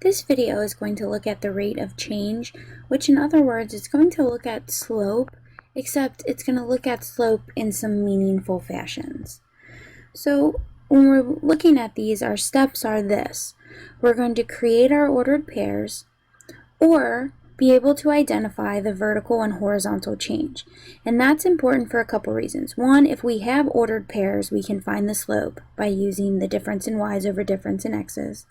This video is going to look at the rate of change, which in other words, it's going to look at slope, except it's going to look at slope in some meaningful fashions. So when we're looking at these, our steps are this. We're going to create our ordered pairs, or be able to identify the vertical and horizontal change. And that's important for a couple reasons. One, if we have ordered pairs, we can find the slope by using the difference in y's over difference in x's.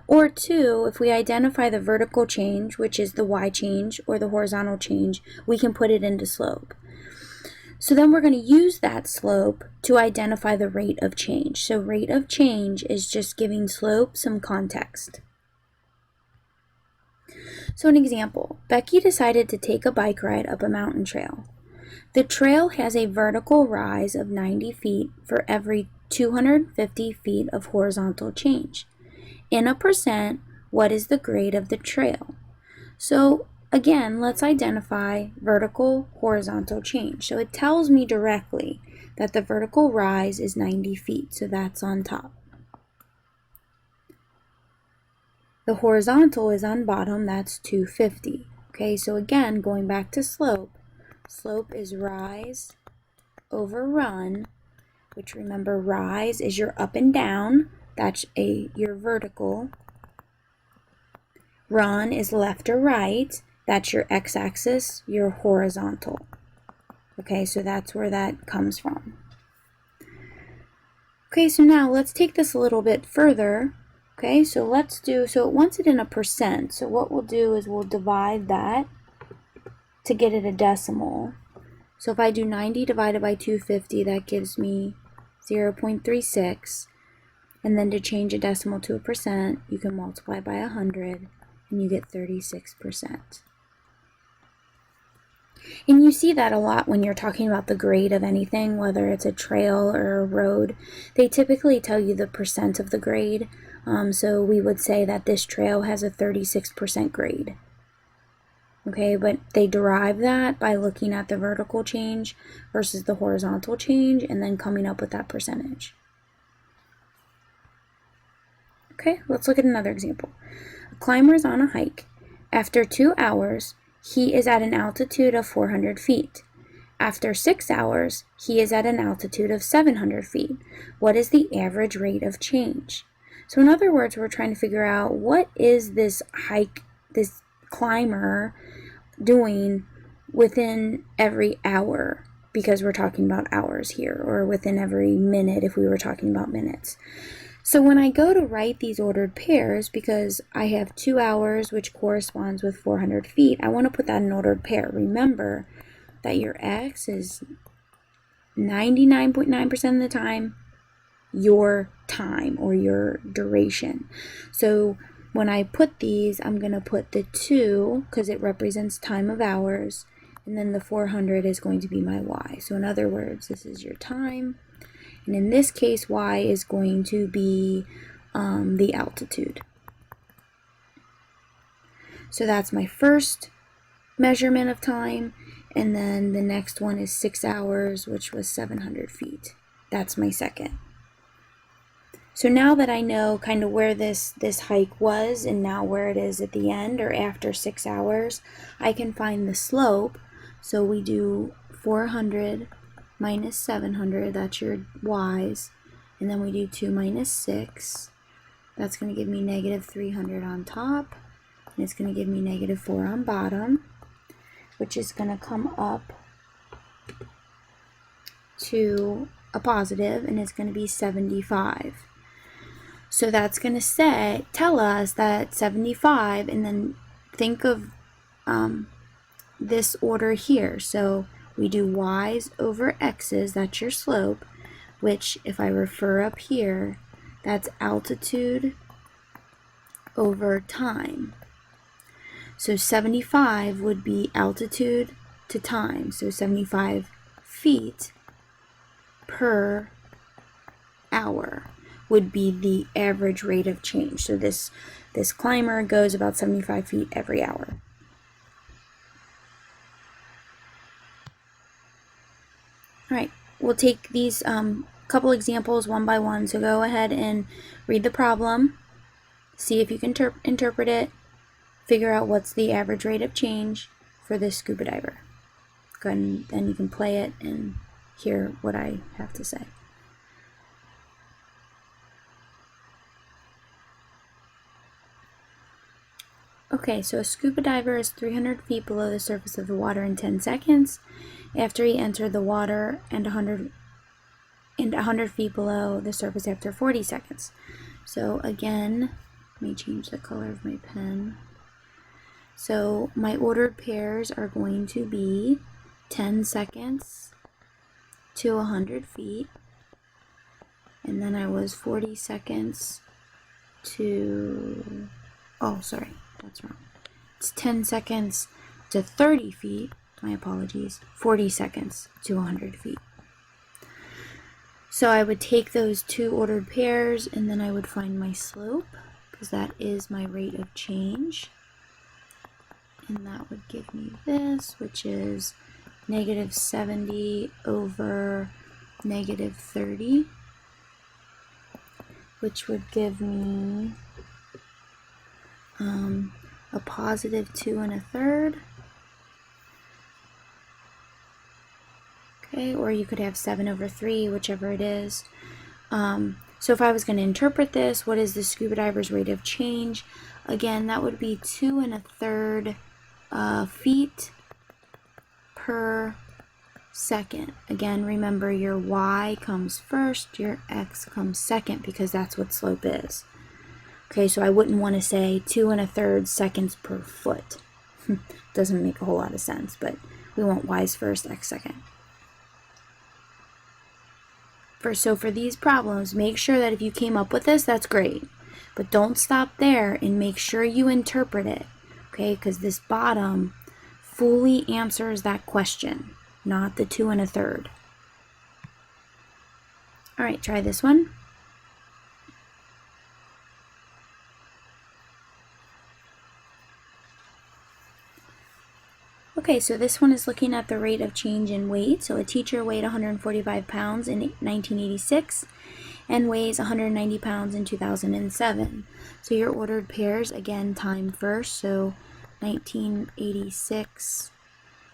Or two, if we identify the vertical change, which is the y change, or the horizontal change, we can put it into slope. So then we're going to use that slope to identify the rate of change. So rate of change is just giving slope some context. So an example, Becky decided to take a bike ride up a mountain trail. The trail has a vertical rise of 90 feet for every 250 feet of horizontal change. In a percent, what is the grade of the trail? So again, let's identify vertical, horizontal change. So it tells me directly that the vertical rise is 90 feet, so that's on top. The horizontal is on bottom, that's 250. Okay, so again, going back to slope, slope is rise over run, which remember rise is your up and down, that's your vertical. Run is left or right, that's your x-axis, your horizontal. Okay, so that's where that comes from. Okay, so now let's take this a little bit further. Okay, so it wants it in a percent. So what we'll do is we'll divide that to get it a decimal. So if I do 90 divided by 250, that gives me 0.36. And then to change a decimal to a percent, you can multiply by 100 and you get 36%. And you see that a lot when you're talking about the grade of anything, whether it's a trail or a road. They typically tell you the percent of the grade. So we would say that this trail has a 36% grade. Okay, but they derive that by looking at the vertical change versus the horizontal change and then coming up with that percentage. Okay, let's look at another example. A climber is on a hike. After 2 hours, he is at an altitude of 400 feet. After 6 hours, he is at an altitude of 700 feet. What is the average rate of change? So in other words, we're trying to figure out what is this climber doing within every hour, because we're talking about hours here, or within every minute if we were talking about minutes. So when I go to write these ordered pairs, because I have 2 hours, which corresponds with 400 feet, I want to put that in ordered pair. Remember that your x is 99.9% of the time your time or your duration. So when I put these, I'm going to put the 2 because it represents time of hours, and then the 400 is going to be my y. So in other words, this is your time. And in this case, y is going to be the altitude. So that's my first measurement of time. And then the next one is 6 hours, which was 700 feet. That's my second. So now that I know kind of where this hike was and now where it is at the end or after 6 hours, I can find the slope. So we do 400 minus 700, that's your y's, and then we do 2 minus 6, that's going to give me negative 300 on top, and it's going to give me negative 4 on bottom, which is going to come up to a positive, and it's going to be 75. So that's going to tell us that 75, and then think of this order here. So we do y's over x's, that's your slope, which if I refer up here, that's altitude over time. So 75 would be altitude to time, so 75 feet per hour would be the average rate of change. So this climber goes about 75 feet every hour. All right, we'll take these couple examples one by one. So go ahead and read the problem see if you can interpret it, figure out what's the average rate of change for this scuba diver. And then you can play it and hear what I have to say. Okay, so a scuba diver is 300 feet below the surface of the water in 10 seconds after he entered the water, and 100 feet below the surface after 40 seconds. So again, let me change the color of my pen. So my ordered pairs are going to be 10 seconds to 100 feet, and then I was 40 seconds to, oh sorry, that's wrong. It's 10 seconds to 30 feet, my apologies, 40 seconds to 100 feet. So I would take those two ordered pairs and then I would find my slope, because that is my rate of change. And that would give me this, which is -70 over -30, which would give me a +2 1/3. Okay, or you could have 7 over 3, whichever it is. So if I was going to interpret this, what is the scuba diver's rate of change? Again, that would be 2 1/3 feet per second. Again, remember your y comes first, your x comes second, because that's what slope is. Okay, so I wouldn't want to say 2 1/3 seconds per foot. Doesn't make a whole lot of sense, but we want y's first, x second. So for these problems, make sure that if you came up with this, that's great. But don't stop there, and make sure you interpret it. Okay, because this bottom fully answers that question, not the 2 1/3. All right, try this one. Okay, so this one is looking at the rate of change in weight. So a teacher weighed 145 pounds in 1986 and weighs 190 pounds in 2007. So your ordered pairs, again, time first, so 1986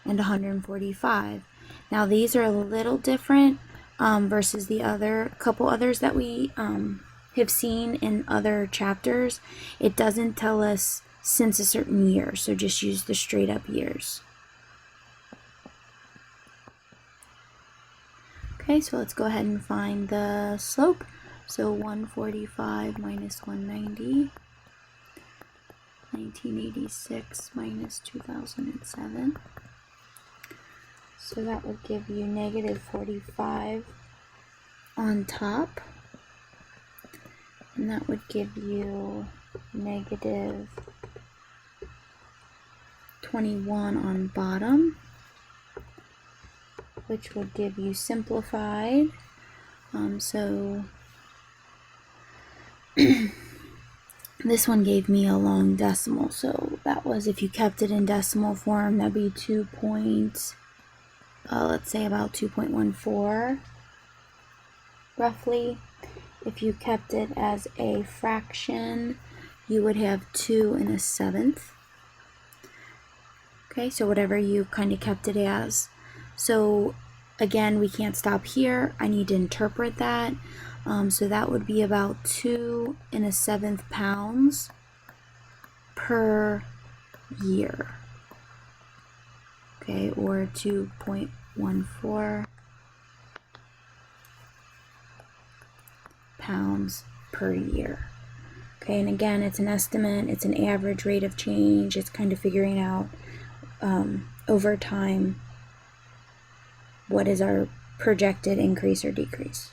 and 145. Now these are a little different versus the couple others that we have seen in other chapters. It doesn't tell us since a certain year, so just use the straight up years. Okay, so let's go ahead and find the slope. So 145 minus 190, 1986 minus 2007. So that would give you -45 on top, and that would give you -21 on bottom, which would give you simplified. So this one gave me a long decimal, so that was, if you kept it in decimal form, that'd be let's say about 2.14 roughly. If you kept it as a fraction, you would have 2 1/7. Okay, so whatever you kind of kept it as. So again, we can't stop here. I need to interpret that. So that would be about 2 1/7 pounds per year. Okay, or 2.14 pounds per year. Okay, and again, it's an estimate, it's an average rate of change, it's kind of figuring out over time what is our projected increase or decrease.